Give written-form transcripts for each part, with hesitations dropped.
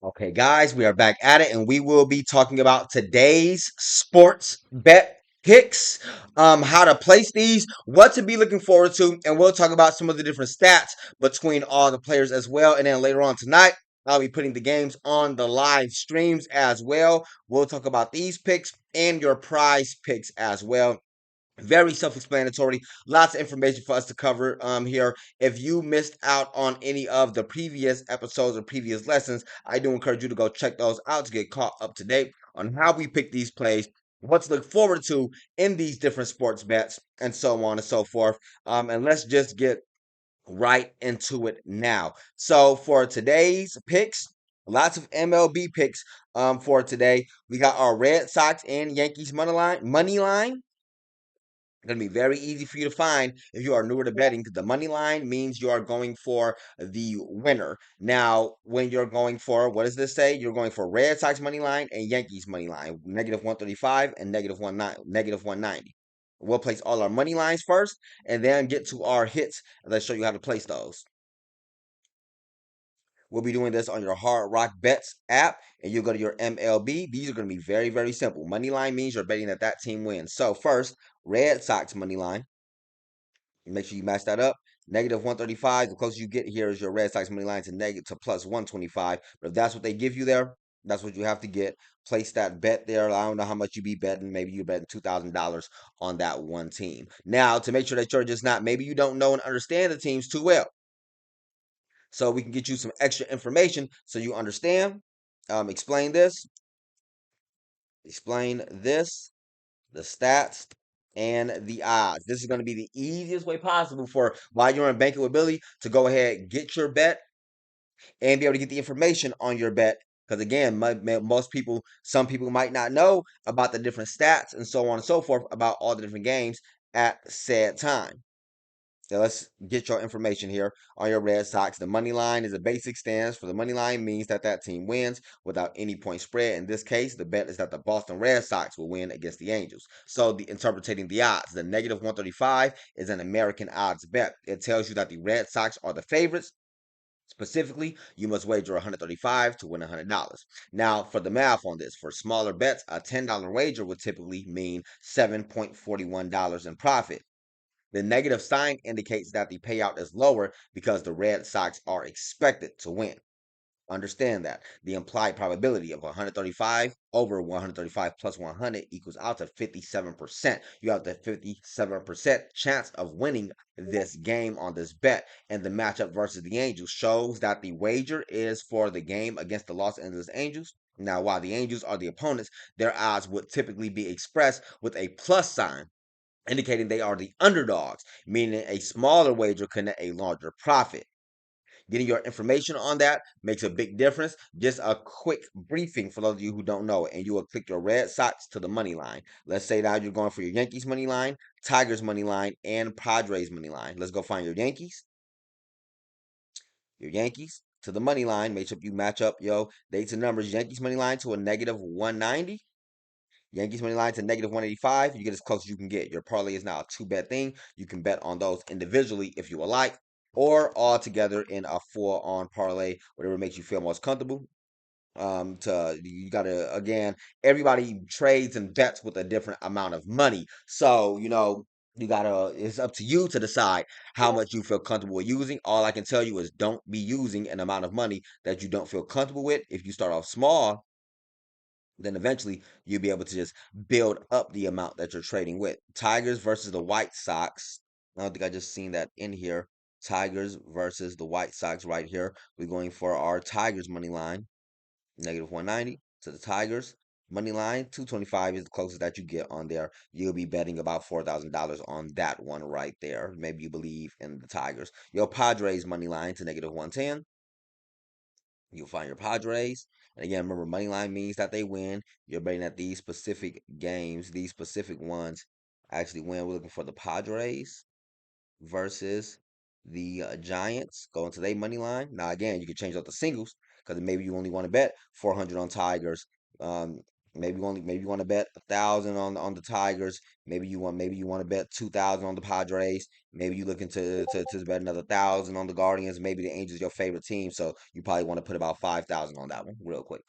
Okay, guys, we are back at it, and we will be talking about today's sports bet picks, how to place these, what to be looking forward to, and we'll talk about some of the different stats between all the players as well. And then later on tonight, I'll be putting the games on the live streams as well. We'll talk about these picks and your prize picks as well. Very self-explanatory. Lots of information for us to cover here. If you missed out on any of the previous episodes or previous lessons, I do encourage you to go check those out to get caught up to date on how we pick these plays, what to look forward to in these different sports bets, and so on and so forth. And let's just get right into it now. So for today's picks, lots of MLB picks for today. We got our Red Sox and Yankees money line. Going to be very easy for you to find if you are newer to betting, because the money line means you are going for the winner. Now, when you're going for, what does this say? You're going for Red Sox money line and Yankees money line, negative 135 and negative 190. We'll place all our money lines first and then get to our hits. Let's show you how to place those. We'll be doing this on your Hard Rock Bets app, and you'll go to your MLB. These are going to be very, very simple. Money line means you're betting that that team wins. So first, Red Sox money line. Make sure you match that up. Negative 135. The closer you get here is your Red Sox money line to negative to plus 125. But if that's what they give you there, that's what you have to get. Place that bet there. I don't know how much you be betting. Maybe you're betting $2,000 on that one team. Now, to make sure that you're just not, maybe you don't know and understand the teams too well. So we can get you some extra information so you understand. Explain this. Explain this. The stats, and the odds. This is going to be the easiest way possible for while you're in banking ability to go ahead, get your bet, and be able to get the information on your bet. Because again, most people, some people might not know about the different stats and so on and so forth about all the different games at said time. So let's get your information here on your Red Sox. The money line is a basic stance. For the money line means that that team wins without any point spread. In this case, the bet is that the Boston Red Sox will win against the Angels. So the interpreting the odds, the negative 135 is an American odds bet. It tells you that the Red Sox are the favorites. Specifically, you must wager 135 to win $100. Now, for the math on this, for smaller bets, a $10 wager would typically mean $7.41 in profit. The negative sign indicates that the payout is lower because the Red Sox are expected to win. Understand that. The implied probability of 135 over 135 plus 100 equals out to 57%. You have the 57% chance of winning this game on this bet. And the matchup versus the Angels shows that the wager is for the game against the Los Angeles Angels. Now, while the Angels are the opponents, their odds would typically be expressed with a plus sign, indicating they are the underdogs, meaning a smaller wager can net a larger profit. Getting your information on that makes a big difference. Just a quick briefing for those of you who don't know, and you will click your Red Sox to the money line. Let's say now you're going for your Yankees money line, Tigers money line, and Padres money line. Let's go find your Yankees. Your Yankees to the money line. Make sure you match up, dates and numbers. Yankees money line to a negative 190. Yankees money line to negative 185. You get as close as you can get. Your parlay is now a two-bet thing. You can bet on those individually if you would like, or all together in a full-on parlay, whatever makes you feel most comfortable. To you gotta, again, everybody trades and bets with a different amount of money. So, you gotta, it's up to you to decide how much you feel comfortable with using. All I can tell you is don't be using an amount of money that you don't feel comfortable with. If you start off small, then eventually you'll be able to just build up the amount that you're trading with. Tigers versus the White Sox. I don't think I just seen that in here. Tigers versus the White Sox right here. We're going for our Tigers money line, negative 190 to the Tigers. Money line 225 is the closest that you get on there. You'll be betting about $4,000 on that one right there. Maybe you believe in the Tigers. Your Padres money line to negative 110. You'll find your Padres. And again, remember, money line means that they win. You're betting that these specific games, these specific ones, actually win. We're looking for the Padres versus the Giants going to their money line. Now, again, you can change out the singles because maybe you only want to bet 400 on Tigers, Maybe you want to bet 1,000 on the Tigers. Maybe you want to bet 2,000 on the Padres. Maybe you looking to bet another 1,000 on the Guardians. Maybe the Angels your favorite team, so you probably want to put about 5,000 on that one real quick.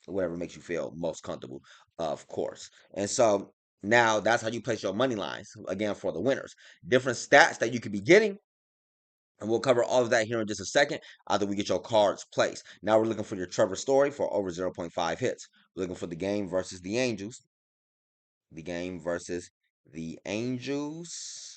Whatever makes you feel most comfortable, of course. And so now that's how you place your money lines again for the winners. Different stats that you could be getting, and we'll cover all of that here in just a second. Either we get your cards placed. Now we're looking for your Trevor story for over 0.5 hits. We're looking for the game versus the Angels. The game versus the Angels.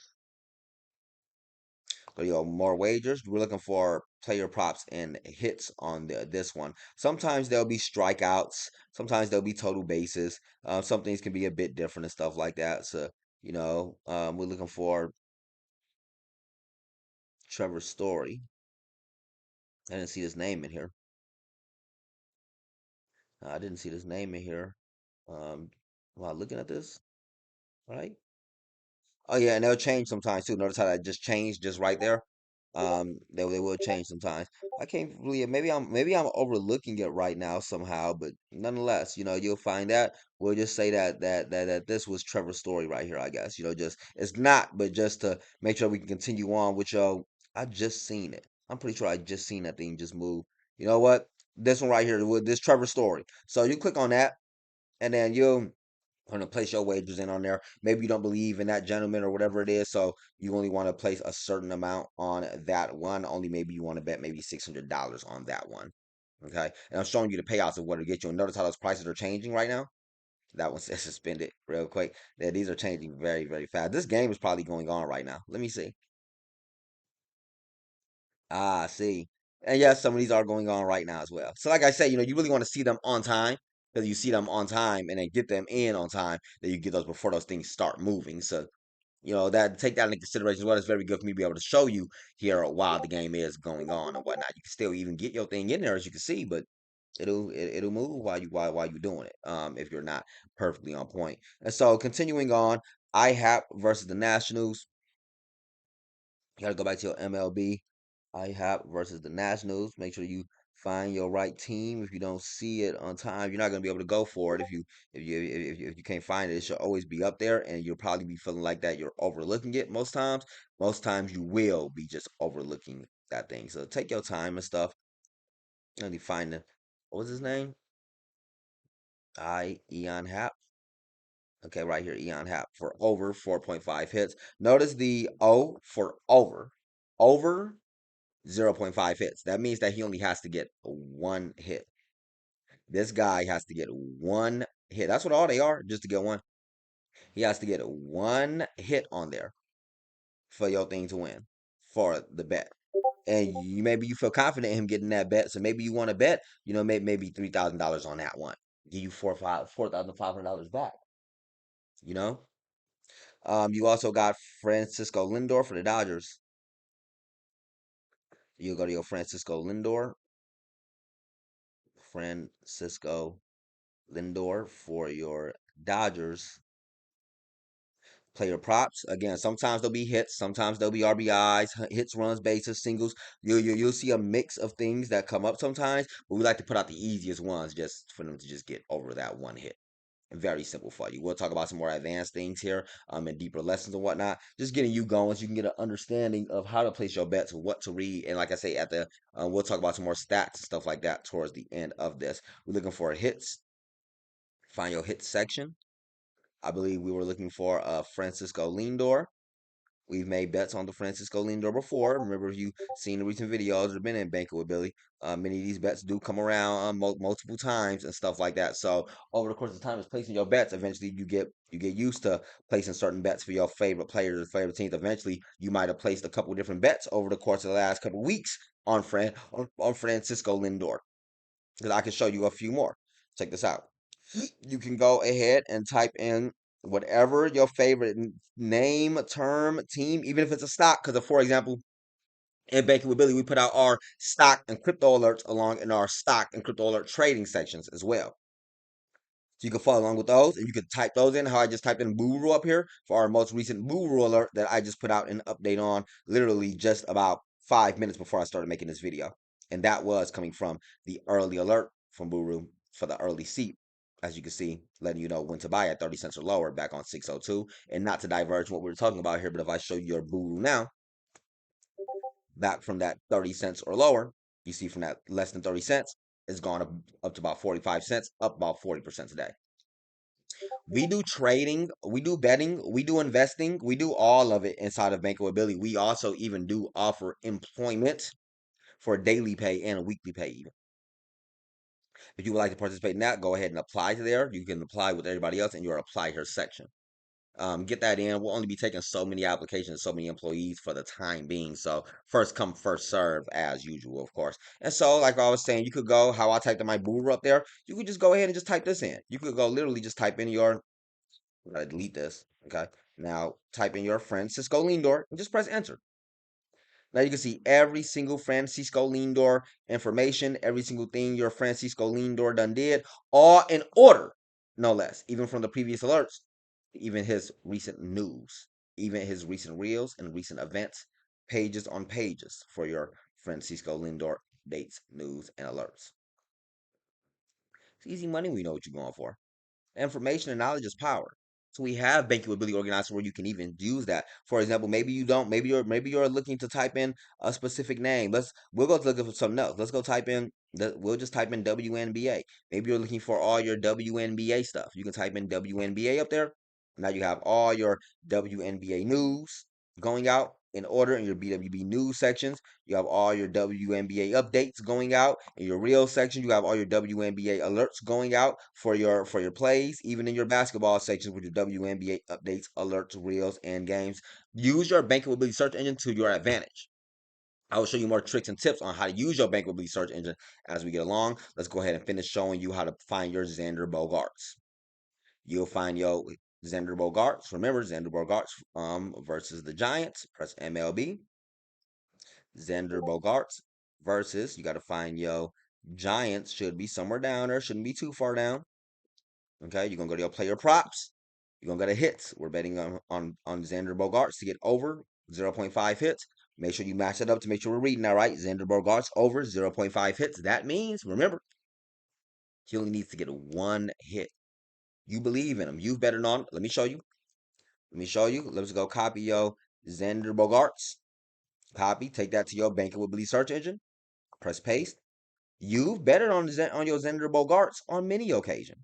So, more wagers. We're looking for player props and hits on this one. Sometimes there'll be strikeouts. Sometimes there'll be total bases. Some things can be a bit different and stuff like that. So, we're looking for Trevor story. I didn't see his name in here. I didn't see this name in here. While looking at this, right? Oh yeah, and they'll change sometimes too. Notice how that just changed just right there. They will change sometimes. I can't believe maybe I'm overlooking it right now somehow, but nonetheless, you'll find that. We'll just say that this was Trevor's story right here. I guess just it's not, but just to make sure we can continue on with I just seen it. I'm pretty sure I just seen that thing just move. You know what? This one right here with this Trevor story. So you click on that, and then you'll want to place your wagers in on there. Maybe you don't believe in that gentleman or whatever it is, so you only want to place a certain amount on that one. Only maybe you want to bet maybe $600 on that one. Okay, and I'm showing you the payouts of what to get you. And notice how those prices are changing right now. That one says suspended real quick. Yeah, these are changing very, very fast. This game is probably going on right now. Let me see. Ah, see. And yes, some of these are going on right now as well. So, like I said, you really want to see them on time because you see them on time and then get them in on time. Then you get those before those things start moving. So, that take that into consideration as well. It's very good for me to be able to show you here while the game is going on and whatnot. You can still even get your thing in there as you can see, but it'll move while you're doing it. If you're not perfectly on point. And so continuing on, IHAP versus the Nationals. You got to go back to your MLB. IHAP versus the Nationals. Make sure you find your right team. If you don't see it on time, you're not going to be able to go for it. If you can't find it, it should always be up there, and you'll probably be feeling like that you're overlooking it most times. Most times you will be just overlooking that thing. So take your time and stuff. And you find what was his name? Eon Happ. Okay, right here, Eon Happ for over 4.5 hits. Notice the O for over. Over 0.5 hits. That means that he only has to get one hit. This guy has to get one hit. That's what all they are, just to get one. He has to get one hit on there for your thing to win for the bet. And maybe you feel confident in him getting that bet, so maybe you want to bet, maybe $3,000 on that one. Give you $4,500 back. You know. You also got Francisco Lindor for the Dodgers. You go to your Francisco Lindor. Francisco Lindor for your Dodgers. Player props. Again, sometimes there'll be hits, sometimes there'll be RBIs, hits, runs, bases, singles. You'll see a mix of things that come up sometimes, but we like to put out the easiest ones just for them to just get over that one hit. Very simple for you. We'll talk about some more advanced things here, and deeper lessons and whatnot. Just getting you going so you can get an understanding of how to place your bets, what to read, and like I say, we'll talk about some more stats and stuff like that towards the end of this. We're looking for hits. Find your hits section. I believe we were looking for Francisco Lindor. We've made bets on the Francisco Lindor before. Remember, if you've seen the recent videos or been in Banker with Billy, many of these bets do come around multiple times and stuff like that. So over the course of time, as placing your bets, eventually you get used to placing certain bets for your favorite players and favorite teams. Eventually, you might have placed a couple different bets over the course of the last couple weeks on Francisco Lindor. Because I can show you a few more. Check this out. You can go ahead and type in whatever your favorite name, term, team, even if it's a stock. Because, for example, in Banking with Billy, we put out our stock and crypto alerts along in our stock and crypto alert trading sections as well. So you can follow along with those, and you can type those in. How I just typed in Boo up here for our most recent Boo alert that I just put out an update on, literally just about 5 minutes before I started making this video, and that was coming from the early alert from Boo for the early seat. as you can see, letting you know when to buy at 30 cents or lower back on 602. And not to diverge what we are talking about here, but if I show you your boo now, back from that 30 cents or lower, you see from that less than 30 cents, it's gone up to about 45 cents, up about 40% today. We do trading, we do betting, we do investing, we do all of it inside of Bank of Ability. We also even do offer employment for daily pay and weekly pay even. If you would like to participate in that, go ahead and apply to there. You can apply with everybody else in your apply here section. Get that in. We'll only be taking so many applications, so many employees for the time being. So first come, first serve as usual, of course. And so, like I was saying, you could go how I typed in my booer up there. You could just go ahead and just type this in. You could go literally just type in your. I'm gonna delete this. Okay. Now type in your Francisco Lindor and just press enter. Now you can see every single Francisco Lindor information, every single thing your Francisco Lindor done did, all in order, no less, even from the previous alerts, even his recent news, even his recent reels and recent events, pages on pages for your Francisco Lindor dates, news, and alerts. It's easy money when you know what you're going for. Information and knowledge is power. So we have banking ability organizer where you can even use that. For example, maybe you don't. Maybe you're looking to type in a specific name. We'll go look for something else. Let's go type in. We'll just type in WNBA. Maybe you're looking for all your WNBA stuff. You can type in WNBA up there. Now you have all your WNBA news going out in order in your BWB news sections. You have all your WNBA updates going out. In your real section, you have all your WNBA alerts going out for your plays, even in your basketball section with your WNBA updates, alerts, reels, and games. Use your bankability search engine to your advantage. I will show you more tricks and tips on how to use your bankability search engine as we get along. Let's go ahead and finish showing you how to find your Xander Bogaerts. You'll find your Xander Bogaerts. Remember, Xander Bogaerts versus the Giants. Press MLB. Xander Bogaerts versus, you got to find your Giants. Should be somewhere down there. Shouldn't be too far down. Okay, you're going to go to your player props. You're going to go to hits. We're betting on Xander Bogaerts to get over 0.5 hits. Make sure you match that up to make sure we're reading that right. Xander Bogaerts over 0.5 hits. That means, remember, he only needs to get one hit. You believe in him. You've betted on. Let me show you. Let me show you. Let's go copy your Xander Bogaerts. Copy. Take that to your bankability search engine. Press paste. You've betted on your Xander Bogaerts on many occasions.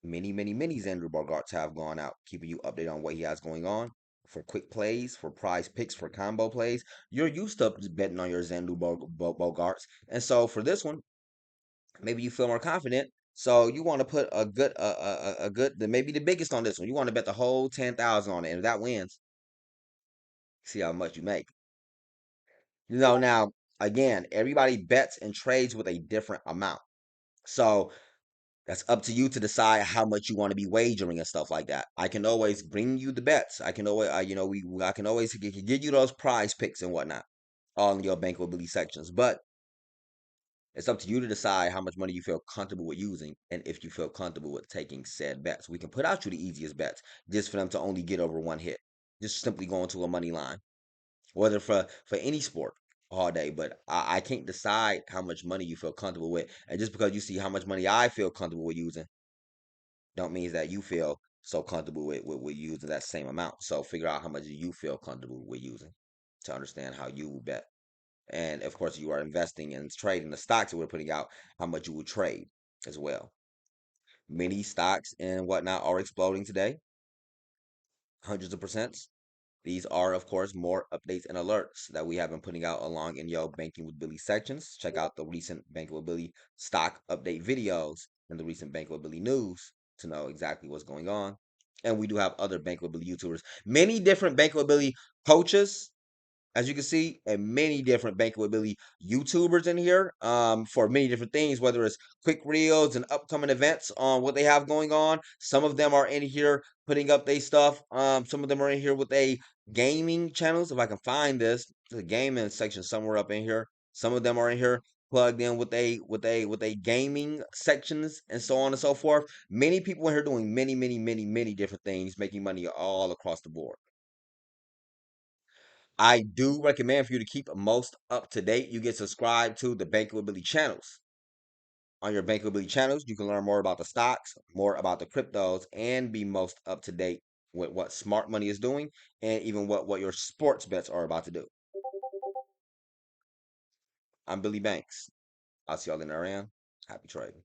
Many Xander Bogaerts have gone out, keeping you updated on what he has going on. For quick plays, for prize picks, for combo plays, you're used to betting on your Xander Bogaerts. And so for this one, maybe you feel more confident. So you want to put a good, maybe the biggest on this one. You want to bet the whole 10,000 on it, and if that wins, see how much you make. Now again, everybody bets and trades with a different amount. So that's up to you to decide how much you want to be wagering and stuff like that. I can always bring you the bets. I can always, I can always give you those prize picks and whatnot, all in your bankability sections. But it's up to you to decide how much money you feel comfortable with using, and if you feel comfortable with taking said bets. We can put out you the easiest bets, just for them to only get over one hit. Just simply going to a money line, whether for any sport all day. But I can't decide how much money you feel comfortable with, and just because you see how much money I feel comfortable with using, don't mean that you feel so comfortable with using that same amount. So figure out how much you feel comfortable with using to understand how you bet. And of course, you are investing and trading the stocks that we're putting out, how much you will trade as well. Many stocks and whatnot are exploding today, hundreds of percents. These are, of course, more updates and alerts that we have been putting out along in your Banking with Billy sections. Check out the recent Banking with Billy stock update videos and the recent Banking with Billy news to know exactly what's going on. And we do have other Banking with Billy YouTubers, many different Banking with Billy coaches, as you can see, and many different bankability YouTubers in here for many different things, whether it's quick reels and upcoming events on what they have going on. Some of them are in here putting up their stuff. Some of them are in here with a gaming channels. If I can find this, there's a gaming section somewhere up in here. Some of them are in here plugged in with a gaming sections and so on and so forth. Many people in here doing many different things, making money all across the board. I do recommend for you to keep most up to date. You get subscribed to the Bankability channels. On your bankability channels, you can learn more about the stocks, more about the cryptos, and be most up to date with what smart money is doing and even what your sports bets are about to do. I'm Billy Banks. I'll see y'all in the around. Happy trading.